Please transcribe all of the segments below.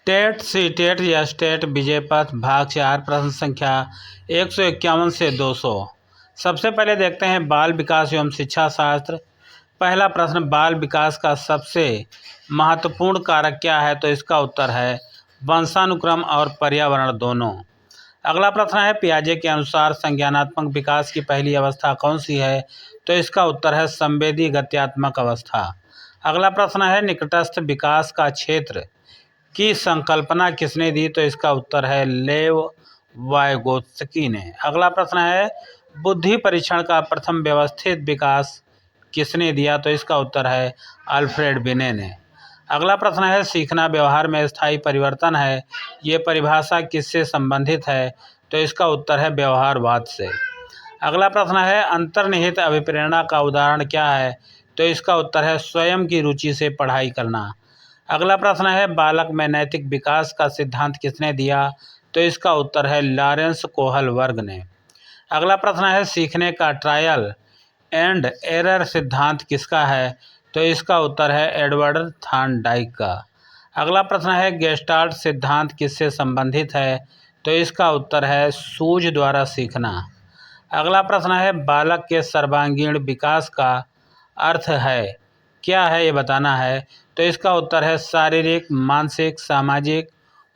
TET C TET या state विजय पथ भाग 4 प्रश्न संख्या 151 से 200। सबसे पहले देखते हैं बाल विकास एवं शिक्षा शास्त्र। पहला प्रश्न, बाल विकास का सबसे महत्वपूर्ण कारक क्या है? तो इसका उत्तर है वंशानुक्रम और पर्यावरण दोनों। अगला प्रश्न है पियाजे के अनुसार संज्ञानात्मक विकास की पहली अवस्था कौन सी है? तो इसका उत्तर है संवेदी गत्यात्मक अवस्था। अगला प्रश्न है निकटस्थ विकास का क्षेत्र की संकल्पना किसने दी? तो इसका उत्तर है लेव वाइगोत्स्की ने। अगला प्रश्न है बुद्धि परीक्षण का प्रथम व्यवस्थित विकास किसने दिया? तो इसका उत्तर है अल्फ्रेड बिने ने। अगला प्रश्न है सीखना व्यवहार में स्थायी परिवर्तन है, ये परिभाषा किससे संबंधित है? तो इसका उत्तर है व्यवहारवाद से। अगला प्रश्न है अंतर्निहित अभिप्रेरणा का उदाहरण क्या है? तो इसका उत्तर है स्वयं की रुचि से पढ़ाई करना। अगला प्रश्न है बालक में नैतिक विकास का सिद्धांत किसने दिया? तो इसका उत्तर है लॉरेंस कोहल वर्ग ने। अगला प्रश्न है सीखने का ट्रायल एंड एरर सिद्धांत किसका है? तो इसका उत्तर है एडवर्ड थॉर्नडाइक का। अगला प्रश्न है गेस्टाल्ट सिद्धांत किससे संबंधित है? तो इसका उत्तर है सूझ द्वारा सीखना। अगला प्रश्न है बालक के सर्वांगीण विकास का अर्थ है क्या है, ये बताना है। तो इसका उत्तर है शारीरिक, मानसिक, सामाजिक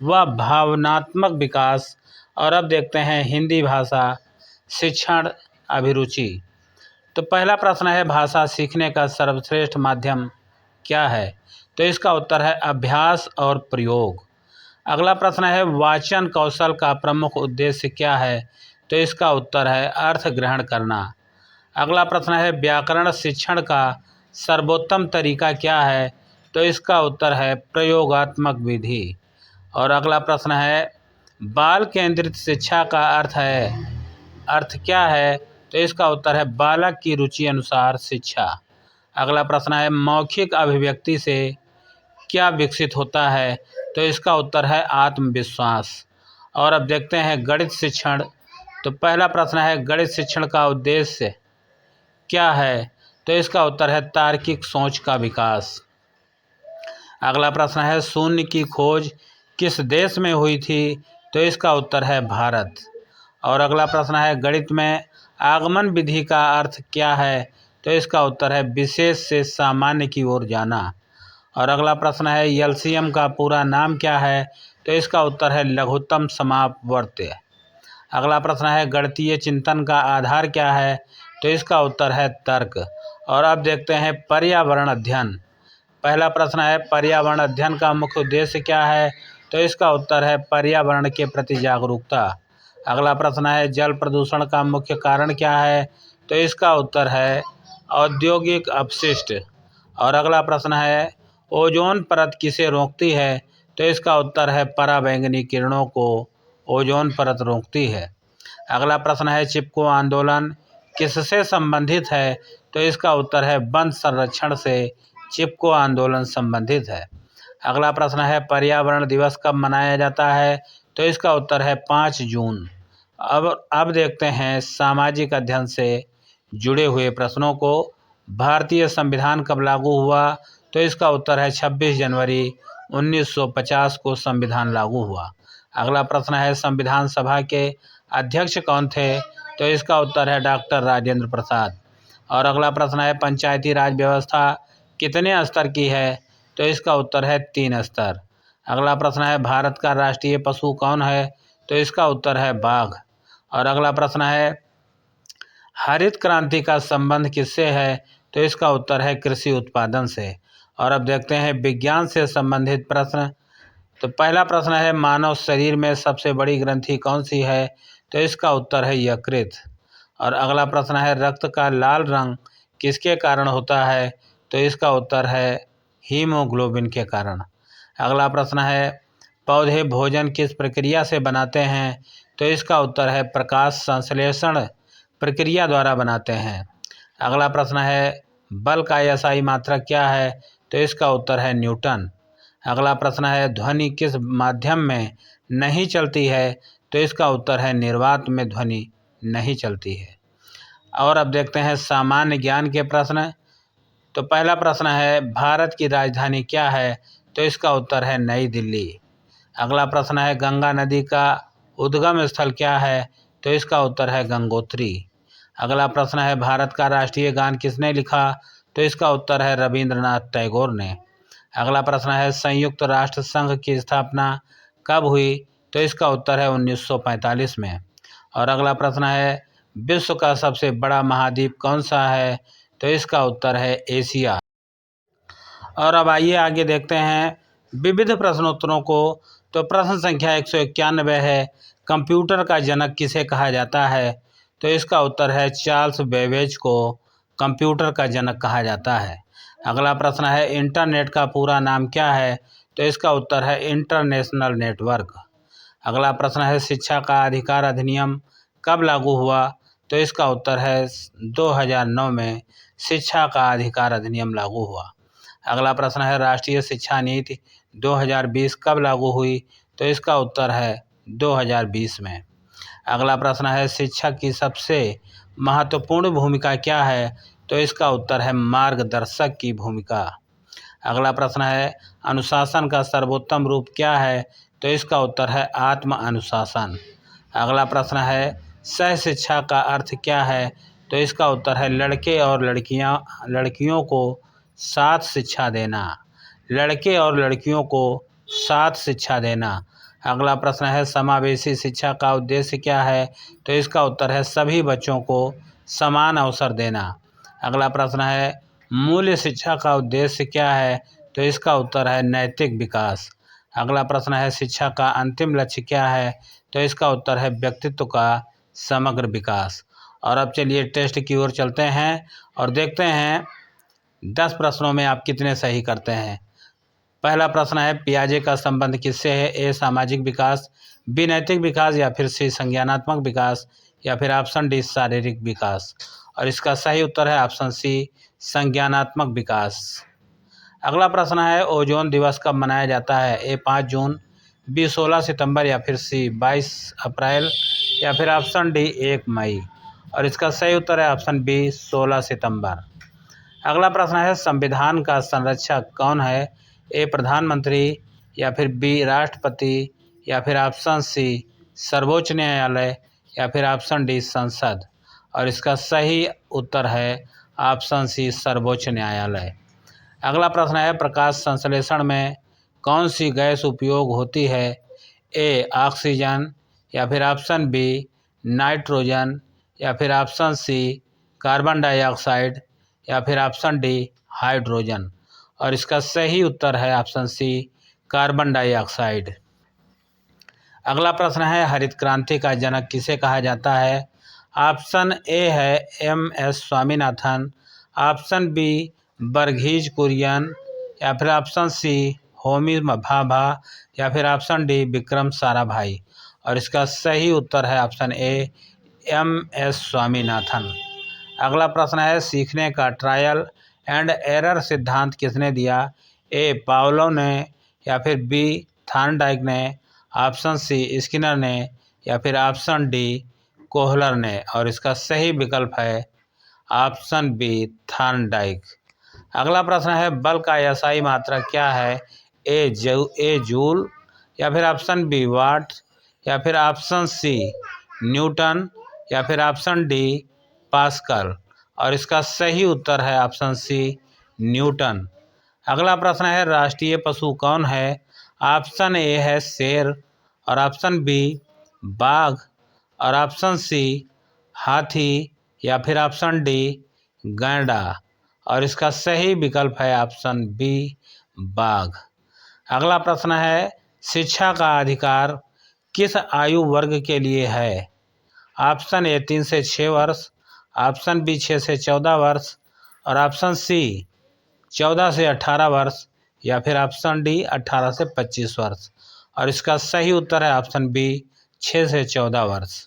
व भावनात्मक विकास। और अब देखते हैं हिंदी भाषा शिक्षण अभिरुचि। तो पहला प्रश्न है भाषा सीखने का सर्वश्रेष्ठ माध्यम क्या है? तो इसका उत्तर है अभ्यास और प्रयोग। अगला प्रश्न है वाचन कौशल का प्रमुख उद्देश्य क्या है? तो इसका उत्तर है अर्थ ग्रहण करना। अगला प्रश्न है व्याकरण शिक्षण का सर्वोत्तम तरीका क्या है? तो इसका उत्तर है प्रयोगात्मक विधि। और अगला प्रश्न है बाल केंद्रित शिक्षा का अर्थ क्या है? तो इसका उत्तर है बालक की रुचि अनुसार शिक्षा। अगला प्रश्न है मौखिक अभिव्यक्ति से क्या विकसित होता है? तो इसका उत्तर है आत्मविश्वास। और अब देखते हैं गणित शिक्षण। तो पहला प्रश्न है गणित शिक्षण का उद्देश्य क्या है? तो इसका उत्तर है तार्किक सोच का विकास। अगला प्रश्न है शून्य की खोज किस देश में हुई थी? तो इसका उत्तर है भारत। और अगला प्रश्न है गणित में आगमन विधि का अर्थ क्या है? तो इसका उत्तर है विशेष से सामान्य की ओर जाना। और अगला प्रश्न है एलसीएम का पूरा नाम क्या है? तो इसका उत्तर है लघुत्तम समापवर्त्य। अगला प्रश्न है गणितीय चिंतन का आधार क्या है? तो इसका उत्तर है तर्क। और अब देखते हैं पर्यावरण अध्ययन। पहला प्रश्न है पर्यावरण अध्ययन का मुख्य उद्देश्य क्या है? तो इसका उत्तर है पर्यावरण के प्रति जागरूकता। अगला प्रश्न है जल प्रदूषण का मुख्य कारण क्या है? तो इसका उत्तर है औद्योगिक अपशिष्ट। और अगला प्रश्न है ओजोन परत किसे रोकती है? तो इसका उत्तर है पराबैंगनी किरणों को ओजोन परत रोकती है। अगला प्रश्न है चिपको आंदोलन किससे संबंधित है? तो इसका उत्तर है वन संरक्षण से चिपको आंदोलन संबंधित है। अगला प्रश्न है पर्यावरण दिवस कब मनाया जाता है? तो इसका उत्तर है 5 जून। अब देखते हैं सामाजिक अध्ययन से जुड़े हुए प्रश्नों को। भारतीय संविधान कब लागू हुआ? तो इसका उत्तर है 26 जनवरी 1950 को संविधान लागू हुआ। अगला प्रश्न है संविधान सभा के अध्यक्ष कौन थे? तो इसका उत्तर है डॉक्टर राजेंद्र प्रसाद। और अगला प्रश्न है पंचायती राज व्यवस्था कितने स्तर की है? तो इसका उत्तर है 3 स्तर। अगला प्रश्न है भारत का राष्ट्रीय पशु कौन है? तो इसका उत्तर है बाघ। और अगला प्रश्न है हरित क्रांति का संबंध किससे है? तो इसका उत्तर है कृषि उत्पादन से। और अब देखते हैं विज्ञान से संबंधित प्रश्न। तो पहला प्रश्न है मानव शरीर में सबसे बड़ी ग्रंथि कौन सी है? तो इसका उत्तर है यकृत। और अगला प्रश्न है रक्त का लाल रंग किसके कारण होता है? तो इसका उत्तर है हीमोग्लोबिन के कारण। अगला प्रश्न है पौधे भोजन किस प्रक्रिया से बनाते हैं? तो इसका उत्तर है प्रकाश संश्लेषण प्रक्रिया द्वारा बनाते हैं। अगला प्रश्न है बल का एसआई मात्रक क्या है? तो इसका उत्तर है न्यूटन। अगला प्रश्न है ध्वनि किस माध्यम में नहीं चलती है? तो इसका उत्तर है निर्वात में ध्वनि नहीं चलती है। और अब देखते हैं सामान्य ज्ञान के प्रश्न। तो पहला प्रश्न है भारत की राजधानी क्या है? तो इसका उत्तर है नई दिल्ली। अगला प्रश्न है गंगा नदी का उद्गम स्थल क्या है? तो इसका उत्तर है गंगोत्री। अगला प्रश्न है भारत का राष्ट्रीय गान किसने लिखा? तो इसका उत्तर है रविंद्रनाथ टैगोर ने। अगला प्रश्न है संयुक्त राष्ट्र संघ की स्थापना कब हुई? तो इसका उत्तर है 1945 में। और अगला प्रश्न है विश्व का सबसे बड़ा महाद्वीप कौन सा है? तो इसका उत्तर है एशिया। और अब आइए आगे देखते हैं विविध प्रश्नोत्तरों को। तो प्रश्न संख्या 191 है कंप्यूटर का जनक किसे कहा जाता है? तो इसका उत्तर है चार्ल्स बेबेज को कंप्यूटर का जनक कहा जाता है। अगला प्रश्न है इंटरनेट का पूरा नाम क्या है? तो इसका उत्तर है इंटरनेशनल नेटवर्क। अगला प्रश्न है शिक्षा का अधिकार अधिनियम कब लागू हुआ? तो इसका उत्तर है 2009 में शिक्षा का अधिकार अधिनियम लागू हुआ। अगला प्रश्न है राष्ट्रीय शिक्षा नीति 2020 कब लागू हुई? तो इसका उत्तर है 2020 में। अगला प्रश्न है शिक्षक की सबसे महत्वपूर्ण भूमिका क्या है? तो इसका उत्तर है मार्गदर्शक की भूमिका। अगला प्रश्न है अनुशासन का सर्वोत्तम रूप क्या है? तो इसका उत्तर है आत्म अनुशासन। अगला प्रश्न है सह शिक्षा का अर्थ क्या है? तो इसका उत्तर है लड़के और लड़कियों को साथ शिक्षा देना। लड़के और लड़कियों को साथ शिक्षा देना। अगला प्रश्न है समावेशी शिक्षा का उद्देश्य क्या है? तो इसका उत्तर है सभी बच्चों को समान अवसर देना। अगला प्रश्न है मूल्य शिक्षा का उद्देश्य क्या है? तो इसका उत्तर है नैतिक विकास। अगला प्रश्न है शिक्षा का अंतिम लक्ष्य क्या है? तो इसका उत्तर है व्यक्तित्व का समग्र विकास। और अब चलिए टेस्ट की ओर चलते हैं और देखते हैं 10 प्रश्नों में आप कितने सही करते हैं। पहला प्रश्न है पियाजे का संबंध किससे है? ए सामाजिक विकास, बी नैतिक विकास, या फिर सी संज्ञानात्मक विकास, या फिर ऑप्शन डी शारीरिक विकास। और इसका सही उत्तर है ऑप्शन सी संज्ञानात्मक विकास। अगला प्रश्न है ओजोन दिवस कब मनाया जाता है? ए 5 जून, बी 16 सितंबर, या फिर सी 22 अप्रैल, या फिर ऑप्शन डी 1 मई। और इसका सही उत्तर है ऑप्शन बी 16 सितंबर। अगला प्रश्न है संविधान का संरक्षक कौन है? ए प्रधानमंत्री, या फिर बी राष्ट्रपति, या फिर ऑप्शन सी सर्वोच्च न्यायालय, या फिर ऑप्शन डी संसद। और इसका सही उत्तर है ऑप्शन सी सर्वोच्च न्यायालय। अगला प्रश्न है प्रकाश संश्लेषण में कौन सी गैस उपयोग होती है? ए ऑक्सीजन, या फिर ऑप्शन बी नाइट्रोजन, या फिर ऑप्शन सी कार्बन डाइऑक्साइड, या फिर ऑप्शन डी हाइड्रोजन। और इसका सही उत्तर है ऑप्शन सी कार्बन डाइऑक्साइड। अगला प्रश्न है हरित क्रांति का जनक किसे कहा जाता है? ऑप्शन ए है MS Swaminathan, option B Verghese Kurien, या फिर ऑप्शन सी होमी भाभा, या फिर ऑप्शन डी विक्रम साराभाई। और इसका सही उत्तर है ऑप्शन ए MS स्वामीनाथन। अगला प्रश्न है सीखने का ट्रायल एंड एरर सिद्धांत किसने दिया? ए पावलोव ने, या फिर बी थॉर्नडाइक ने, ऑप्शन सी स्किनर ने, या फिर ऑप्शन डी कोहलर ने। और इसका सही विकल्प है ऑप्शन बी थॉर्नडाइक। अगला प्रश्न है बल का एसआई मात्रक क्या है? ए जूल, या फिर ऑप्शन बी वाट, या फिर ऑप्शन सी न्यूटन, या फिर ऑप्शन डी पास्कल। और इसका सही उत्तर है ऑप्शन सी न्यूटन। अगला प्रश्न है राष्ट्रीय पशु कौन है? ऑप्शन ए है शेर, और ऑप्शन बी बाघ, और ऑप्शन सी हाथी, या फिर ऑप्शन डी गैंडा। और इसका सही विकल्प है ऑप्शन बी बाघ। अगला प्रश्न है शिक्षा का अधिकार किस आयु वर्ग के लिए है? ऑप्शन ए 3 से 6 वर्ष, ऑप्शन बी 6 से 14 वर्ष, और ऑप्शन सी 14 से 18 वर्ष, या फिर ऑप्शन डी 18 से 25 वर्ष। और इसका सही उत्तर है ऑप्शन बी 6 से 14 वर्ष।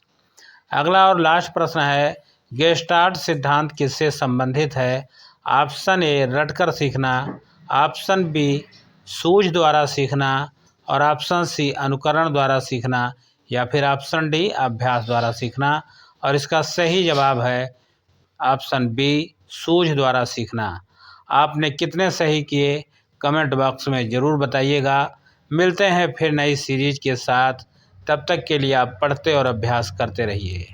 अगला और लास्ट प्रश्न है गेस्टाल्ट सिद्धांत किससे संबंधित है? ऑप्शन ए रटकर सीखना, ऑप्शन बी सूझ द्वारा सीखना, और ऑप्शन सी अनुकरण द्वारा सीखना, या फिर ऑप्शन डी अभ्यास द्वारा सीखना। और इसका सही जवाब है ऑप्शन बी सूझ द्वारा सीखना। आपने कितने सही किए कमेंट बॉक्स में ज़रूर बताइएगा। मिलते हैं फिर नई सीरीज के साथ। तब तक के लिए आप पढ़ते और अभ्यास करते रहिए।